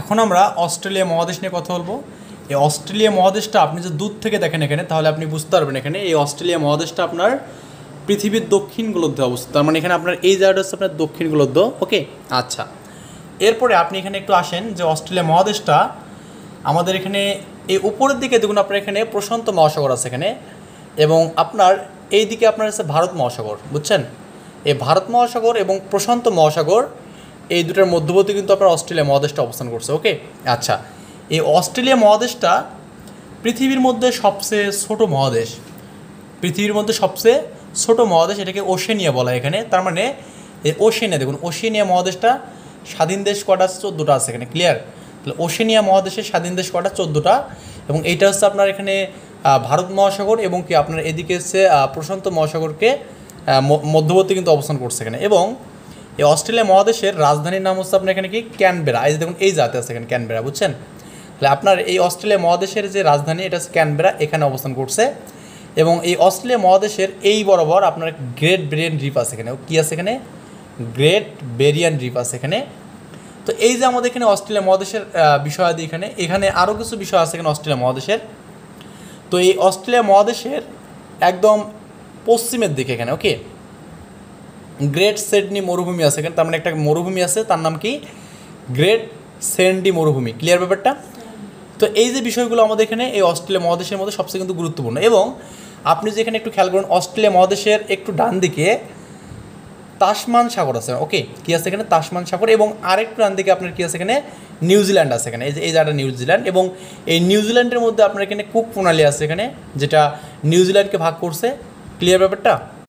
এখন আমরা অস্ট্রেলিয়া মহাদেশ নিয়ে কথা বলবো। এই অস্ট্রেলিয়া মহাদেশটা আপনি যে দূর থেকে দেখেন এখানে, তাহলে আপনি বুঝতে পারবেন এখানে এই অস্ট্রেলিয়া মহাদেশটা আপনার পৃথিবীর দক্ষিণ গোলার্ধে অবস্থিত। তার মানে এখানে আপনার এই জায়গাটা হচ্ছে আপনার দক্ষিণ গোলার্ধ। ওকে, আচ্ছা, এরপরে আপনি এখানে একটু আসেন যে অস্ট্রেলিয়া মহাদেশটা আমাদের এখানে এই উপরের দিকে দেখুন, আপনার এখানে প্রশান্ত মহাসাগর আছে এখানে, এবং আপনার এই দিকে আপনার আছে ভারত মহাসাগর, বুঝছেন? এই ভারত মহাসাগর এবং প্রশান্ত মহাসাগর এই দুটার মধ্যবর্তী কিন্তু আপনার অস্ট্রেলিয়া মহাদেশটা অবস্থান করছে। ওকে, আচ্ছা, এই অস্ট্রেলিয়া মহাদেশটা পৃথিবীর মধ্যে সবচেয়ে ছোট মহাদেশ। পৃথিবীর মধ্যে সবচেয়ে ছোট মহাদেশ, এটাকে ওশেনিয়া বলা হয় এখানে। তার মানে এই ওশেনিয়া, দেখুন ওশেনিয়া মহাদেশটা স্বাধীন দেশ কটা আছে? 14টা আছে এখানে, ক্লিয়ার? তাহলে ওশেনিয়া মহাদেশের স্বাধীন দেশ কটা? 14টা। এবং এইটা হচ্ছে আপনার এখানে ভারত মহাসাগর এবং কি আপনার এদিকে হচ্ছে প্রশান্ত মহাসাগরকে মধ্যবর্তী কিন্তু অবস্থান করছে এখানে। এবং এই অস্ট্রেলিয়া মহাদেশের রাজধানীর নাম হচ্ছে আপনার এখানে কি ক্যানবেরা। এই যে দেখুন এই জায়গাতে আছে এখানে ক্যানবেরা, বুঝছেন? তাহলে আপনার এই অস্ট্রেলিয়া মহাদেশের যে রাজধানী এটা হচ্ছে ক্যানবেরা, এখানে অবস্থান করছে। এবং এই অস্ট্রেলিয়া মহাদেশের এই বরাবর আপনার গ্রেট ব্যারিয়ার রিফ আছে এখানে। কী আছে এখানে? গ্রেট ব্যারিয়ার রিফ আছে এখানে। তো এই যে আমাদের এখানে অস্ট্রেলিয়া মহাদেশের বিষয়াদি, এখানে আরও কিছু বিষয় আছে এখানে অস্ট্রেলিয়া মহাদেশের। তো এই অস্ট্রেলিয়া মহাদেশের একদম পশ্চিমের দিকে এখানে, ওকে, গ্রেট সিডনি মরুভূমি আছে এখানে। তার মানে একটা মরুভূমি আছে, তার নাম কি? গ্রেট সিডনি মরুভূমি। ক্লিয়ার ব্যাপারটা? তো এই যে বিষয়গুলো আমাদের এখানে এই অস্ট্রেলিয়া মহাদেশের মধ্যে সবচেয়ে কিন্তু গুরুত্বপূর্ণ। এবং আপনি যেখানে একটু খেয়াল করুন, অস্ট্রেলিয়া মহাদেশের একটু ডান দিকে তাসমান সাগর আছে। ওকে, কী আছে এখানে? তাসমান সাগর। এবং আরেকটু ডান দিকে আপনার কী আছে এখানে? নিউজিল্যান্ড আছে এখানে। এই জায়গাটা নিউজিল্যান্ড। এবং এই নিউজিল্যান্ডের মধ্যে আপনার এখানে কুক প্রণালী আছে এখানে, যেটা নিউজিল্যান্ডকে ভাগ করছে। ক্লিয়ার ব্যাপারটা?